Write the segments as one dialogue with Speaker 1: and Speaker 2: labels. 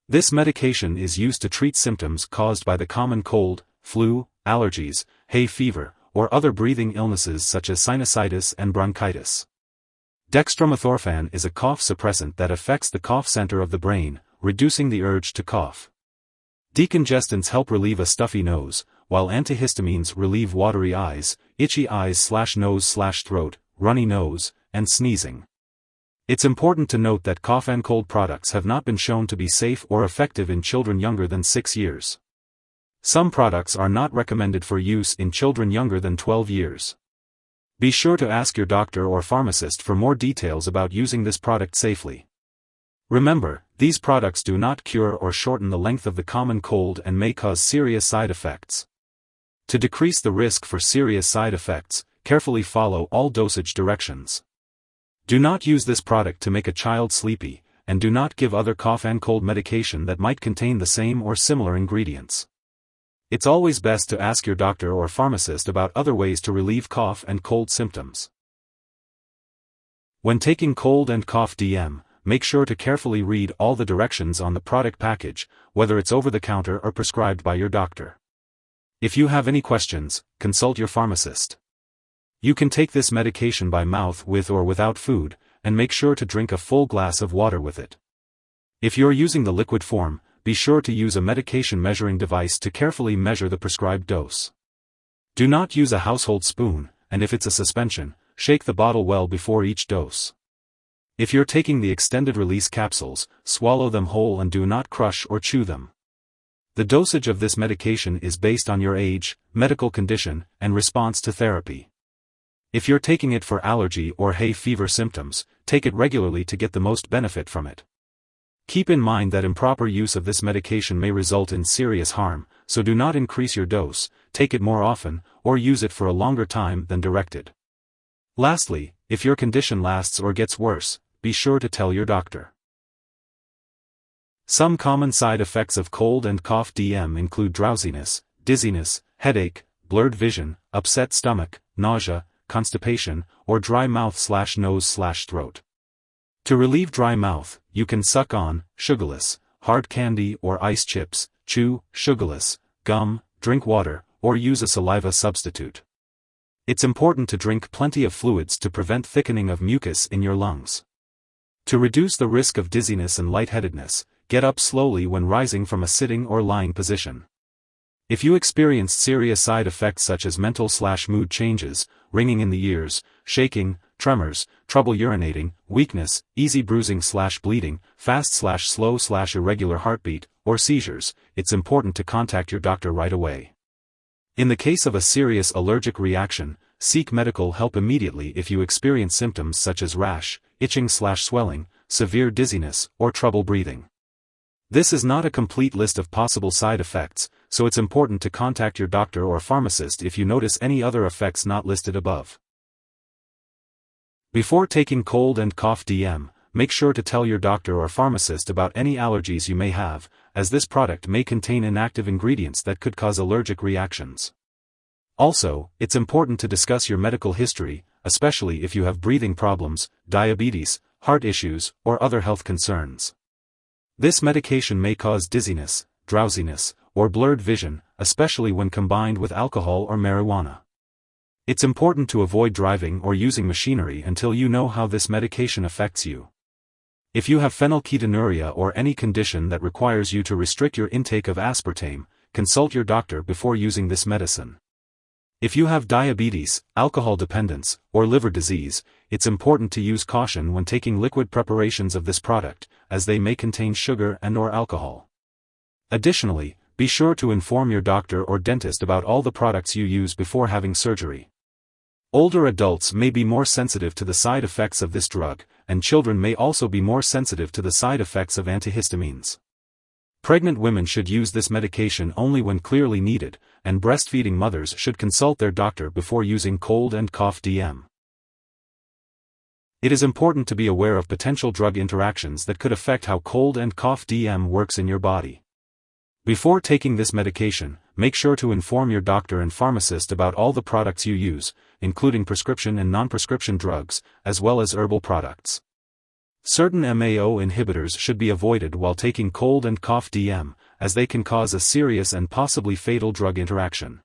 Speaker 1: This medication is used to treat symptoms caused by the common cold, flu, allergies, hay fever, or other breathing illnesses such as sinusitis and bronchitis. Dextromethorphan is a cough suppressant that affects the cough center of the brain, reducing the urge to cough. Decongestants help relieve a stuffy nose, while antihistamines relieve watery eyes, itchy eyes/nose/throat, runny nose, and sneezing. It's important to note that cough and cold products have not been shown to be safe or effective in children younger than 6 years. Some products are not recommended for use in children younger than 12 years. Be sure to ask your doctor or pharmacist for more details about using this product safely. Remember, these products do not cure or shorten the length of the common cold and may cause serious side effects. To decrease the risk for serious side effects, carefully follow all dosage directions. Do not use this product to make a child sleepy, and do not give other cough and cold medication that might contain the same or similar ingredients. It's always best to ask your doctor or pharmacist about other ways to relieve cough and cold symptoms. When taking cold and cough DM, make sure to carefully read all the directions on the product package, whether it's over the counter or prescribed by your doctor. If you have any questions, consult your pharmacist. You can take this medication by mouth with or without food, and make sure to drink a full glass of water with it. If you're using the liquid form, be sure to use a medication measuring device to carefully measure the prescribed dose. Do not use a household spoon, and if it's a suspension, shake the bottle well before each dose. If you're taking the extended release capsules, swallow them whole and do not crush or chew them. The dosage of this medication is based on your age, medical condition, and response to therapy. If you're taking it for allergy or hay fever symptoms, take it regularly to get the most benefit from it. Keep in mind that improper use of this medication may result in serious harm, so do not increase your dose, take it more often, or use it for a longer time than directed. Lastly, if your condition lasts or gets worse, be sure to tell your doctor. Some common side effects of cold and cough DM include drowsiness, dizziness, headache, blurred vision, upset stomach, nausea, constipation, or dry mouth/nose/throat. To relieve dry mouth, you can suck on sugarless, hard candy or ice chips, chew sugarless gum, drink water, or use a saliva substitute. It's important to drink plenty of fluids to prevent thickening of mucus in your lungs. To reduce the risk of dizziness and lightheadedness, get up slowly when rising from a sitting or lying position. If you experience serious side effects such as mental/mood changes, ringing in the ears, shaking, tremors, trouble urinating, weakness, easy bruising/bleeding, fast/slow/irregular heartbeat, or seizures, it's important to contact your doctor right away. In the case of a serious allergic reaction, seek medical help immediately if you experience symptoms such as rash, itching/swelling, severe dizziness, or trouble breathing. This is not a complete list of possible side effects, so it's important to contact your doctor or pharmacist if you notice any other effects not listed above. Before taking cold and cough DM, make sure to tell your doctor or pharmacist about any allergies you may have, as this product may contain inactive ingredients that could cause allergic reactions. Also, it's important to discuss your medical history, especially if you have breathing problems, diabetes, heart issues, or other health concerns. This medication may cause dizziness, drowsiness, or blurred vision, especially when combined with alcohol or marijuana. It's important to avoid driving or using machinery until you know how this medication affects you. If you have phenylketonuria or any condition that requires you to restrict your intake of aspartame, consult your doctor before using this medicine. If you have diabetes, alcohol dependence, or liver disease, it's important to use caution when taking liquid preparations of this product, as they may contain sugar and/or alcohol. Additionally, be sure to inform your doctor or dentist about all the products you use before having surgery. Older adults may be more sensitive to the side effects of this drug, and children may also be more sensitive to the side effects of antihistamines. Pregnant women should use this medication only when clearly needed, and breastfeeding mothers should consult their doctor before using cold and cough DM. It is important to be aware of potential drug interactions that could affect how cold and cough DM works in your body. Before taking this medication, make sure to inform your doctor and pharmacist about all the products you use, including prescription and non-prescription drugs, as well as herbal products. Certain MAO inhibitors should be avoided while taking cold and cough DM, as they can cause a serious and possibly fatal drug interaction.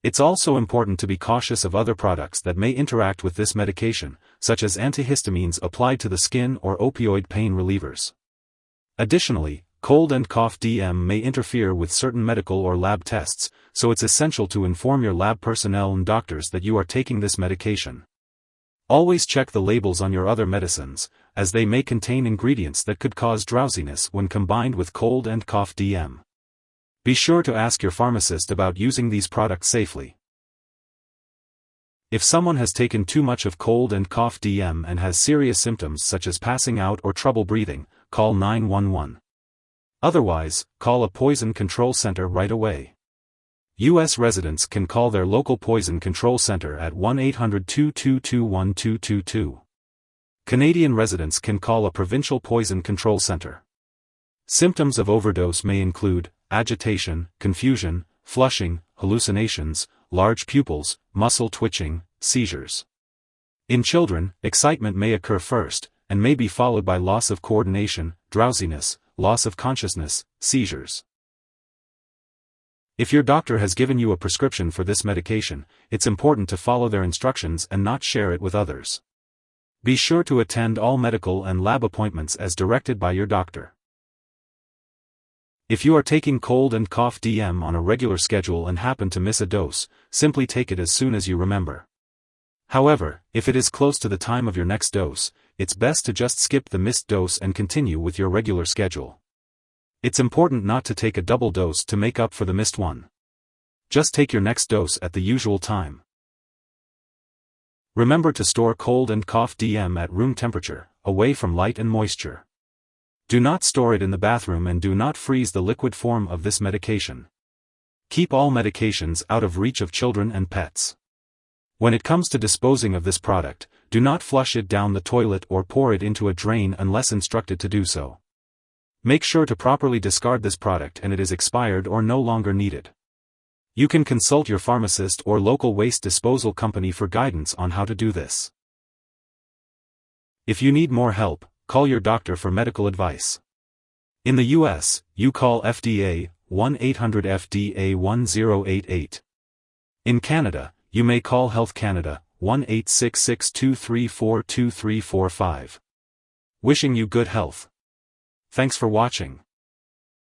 Speaker 1: It's also important to be cautious of other products that may interact with this medication, such as antihistamines applied to the skin or opioid pain relievers. Additionally, cold and cough DM may interfere with certain medical or lab tests, so it's essential to inform your lab personnel and doctors that you are taking this medication. Always check the labels on your other medicines, as they may contain ingredients that could cause drowsiness when combined with cold and cough DM. Be sure to ask your pharmacist about using these products safely. If someone has taken too much of cold and cough DM and has serious symptoms such as passing out or trouble breathing, call 911. Otherwise, call a poison control center right away. U.S. residents can call their local poison control center at 1-800-222-1222. Canadian residents can call a provincial poison control center. Symptoms of overdose may include agitation, confusion, flushing, hallucinations, large pupils, muscle twitching, seizures. In children, excitement may occur first, and may be followed by loss of coordination, drowsiness, loss of consciousness, seizures. If your doctor has given you a prescription for this medication, it's important to follow their instructions and not share it with others. Be sure to attend all medical and lab appointments as directed by your doctor. If you are taking cold and cough DM on a regular schedule and happen to miss a dose, simply take it as soon as you remember. However, if it is close to the time of your next dose, it's best to just skip the missed dose and continue with your regular schedule. It's important not to take a double dose to make up for the missed one. Just take your next dose at the usual time. Remember to store cold and cough DM at room temperature, away from light and moisture. Do not store it in the bathroom and do not freeze the liquid form of this medication. Keep all medications out of reach of children and pets. When it comes to disposing of this product, do not flush it down the toilet or pour it into a drain unless instructed to do so. Make sure to properly discard this product and it is expired or no longer needed. You can consult your pharmacist or local waste disposal company for guidance on how to do this. If you need more help, call your doctor for medical advice. In the U.S., you call FDA, 1-800-FDA-1088. In Canada, you may call Health Canada, 1-866-234-2345. Wishing you good health. Thanks for watching.